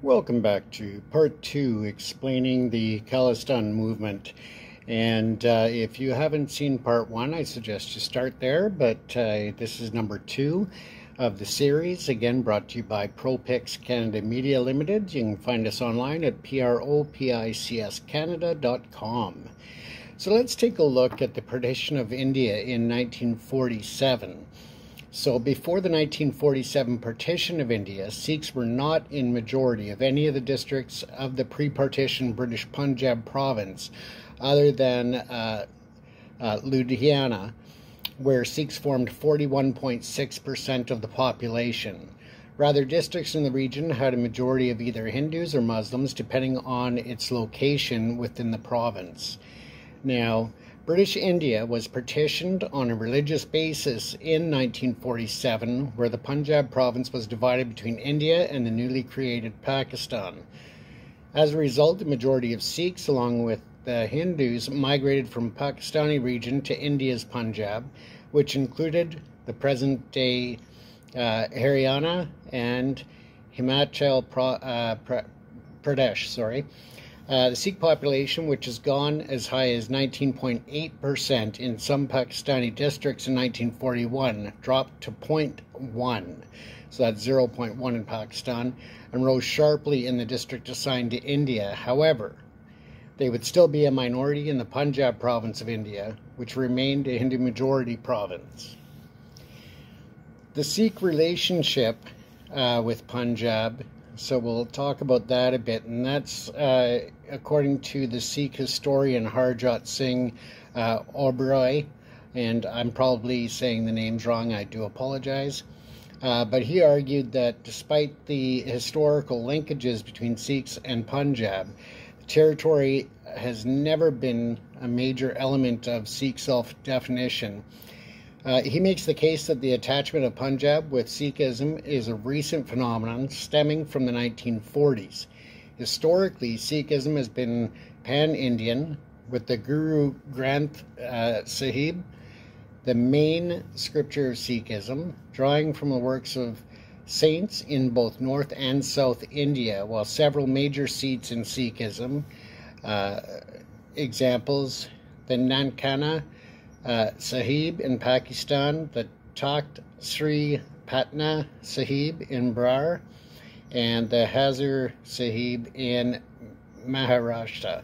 Welcome back to part 2, explaining the Khalistan movement. And if you haven't seen part 1, I suggest you start there, but this is number 2 of the series, again brought to you by ProPix Canada Media Limited. You can find us online at propicscanada.com. So let's take a look at the partition of India in 1947. So before the 1947 partition of India, Sikhs were not in majority of any of the districts of the pre-partition British Punjab province, other than Ludhiana, where Sikhs formed 41.6% of the population. Rather, districts in the region had a majority of either Hindus or Muslims, depending on its location within the province. Now, British India was partitioned on a religious basis in 1947, where the Punjab province was divided between India and the newly created Pakistan. As a result, the majority of Sikhs, along with the Hindus, migrated from Pakistani region to India's Punjab, which included the present-day Haryana and Himachal Pradesh. The Sikh population, which has gone as high as 19.8% in some Pakistani districts in 1941, dropped to 0.1, so that's 0.1 in Pakistan, and rose sharply in the district assigned to India. However, they would still be a minority in the Punjab province of India, which remained a Hindu-majority province. The Sikh relationship with Punjab, so we'll talk about that a bit, and that's according to the Sikh historian Harjot Singh Oberoi, and I'm probably saying the names wrong, I do apologize. But he argued that despite the historical linkages between Sikhs and Punjab, the territory has never been a major element of Sikh self-definition. He makes the case that the attachment of Punjab with Sikhism is a recent phenomenon stemming from the 1940s. Historically, Sikhism has been pan-Indian, with the Guru Granth Sahib, the main scripture of Sikhism, drawing from the works of saints in both North and South India, while several major seats in Sikhism, examples, the Nankana Sahib in Pakistan, the Takht Sri Patna Sahib in Brar, and the Hazur Sahib in Maharashtra.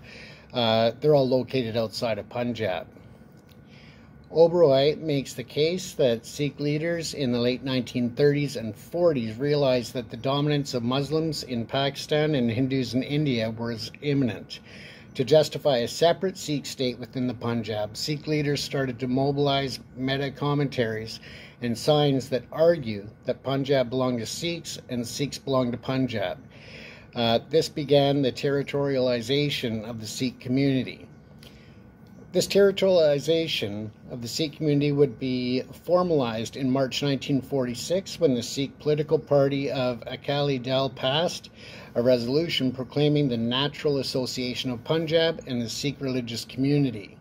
They're all located outside of Punjab. Oberoi makes the case that Sikh leaders in the late 1930s and 40s realized that the dominance of Muslims in Pakistan and Hindus in India was imminent. To justify a separate Sikh state within the Punjab, Sikh leaders started to mobilize meta-commentaries and signs that argue that Punjab belonged to Sikhs and Sikhs belonged to Punjab. This began the territorialization of the Sikh community. This territorialization of the Sikh community would be formalized in March 1946 when the Sikh political party of Akali Dal passed a resolution proclaiming the natural association of Punjab and the Sikh religious community.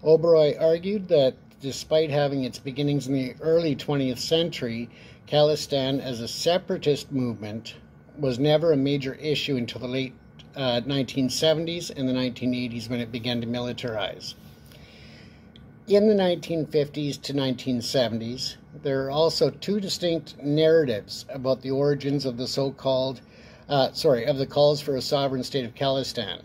Oberoi argued that despite having its beginnings in the early 20th century, Khalistan as a separatist movement was never a major issue until the late 1970s and the 1980s when it began to militarize. In the 1950s to 1970s, there are also two distinct narratives about the origins of the of the calls for a sovereign state of Khalistan.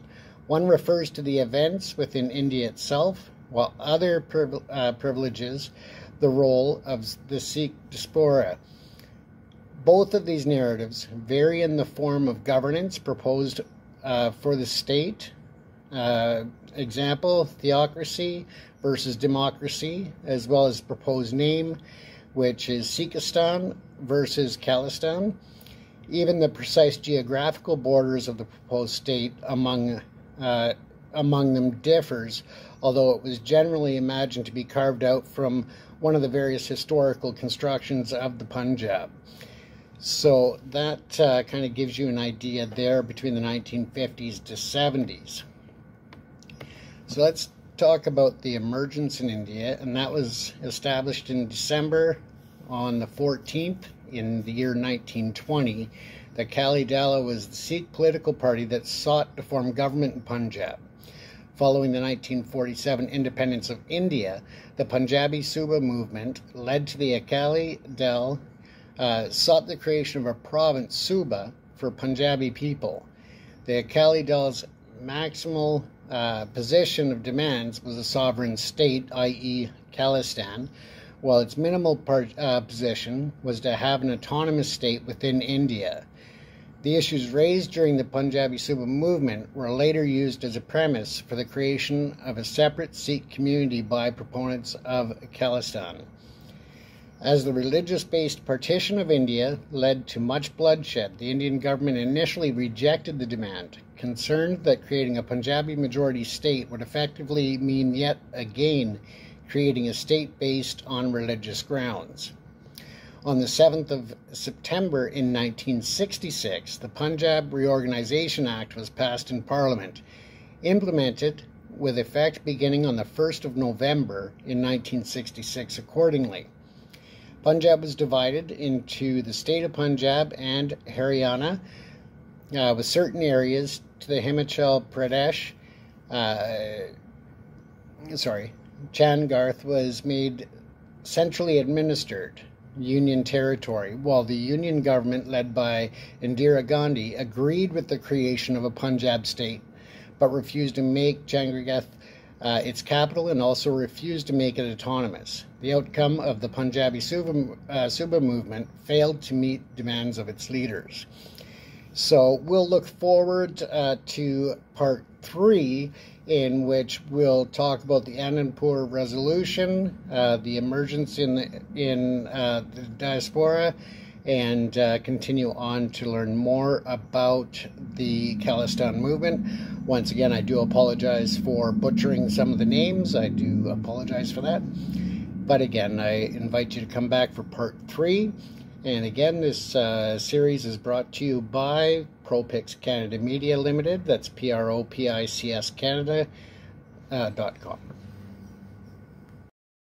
One refers to the events within India itself, while other privileges the role of the Sikh diaspora. Both of these narratives vary in the form of governance proposed for the state. Example, theocracy versus democracy, as well as proposed name, which is Sikhistan versus Khalistan. Even the precise geographical borders of the proposed state among them differs, although it was generally imagined to be carved out from one of the various historical constructions of the Punjab. So that kind of gives you an idea there between the 1950s to 70s. So let's talk about the emergence in India, and that was established in December on the 14th in the year 1920 The Akali Dal was the Sikh political party that sought to form government in Punjab. Following the 1947 independence of India, the Punjabi Suba movement led to the Akali Dal sought the creation of a province, Suba, for Punjabi people. The Akali Dal's maximal position of demands was a sovereign state, i.e. Khalistan, while its minimal position was to have an autonomous state within India. The issues raised during the Punjabi Suba movement were later used as a premise for the creation of a separate Sikh community by proponents of Khalistan. As the religious-based partition of India led to much bloodshed, the Indian government initially rejected the demand, concerned that creating a Punjabi majority state would effectively mean yet again creating a state based on religious grounds. On the 7th of September in 1966, the Punjab Reorganization Act was passed in Parliament, implemented with effect beginning on the 1st of November in 1966 accordingly. Punjab was divided into the state of Punjab and Haryana, with certain areas to the Himachal Pradesh. Changarth was made centrally administered Union territory, while the Union government led by Indira Gandhi agreed with the creation of a Punjab state, but refused to make Changarth its capital and also refused to make it autonomous. The outcome of the Punjabi Suba movement failed to meet demands of its leaders. So we'll look forward to part 3, in which we'll talk about the Anandpur Resolution, the emergence in the diaspora, and continue on to learn more about the Khalistan movement. Once again, I do apologize for butchering some of the names. I do apologize for that. But again, I invite you to come back for part 3. And again, this series is brought to you by ProPix Canada Media Limited. That's PROPICS Canada.com.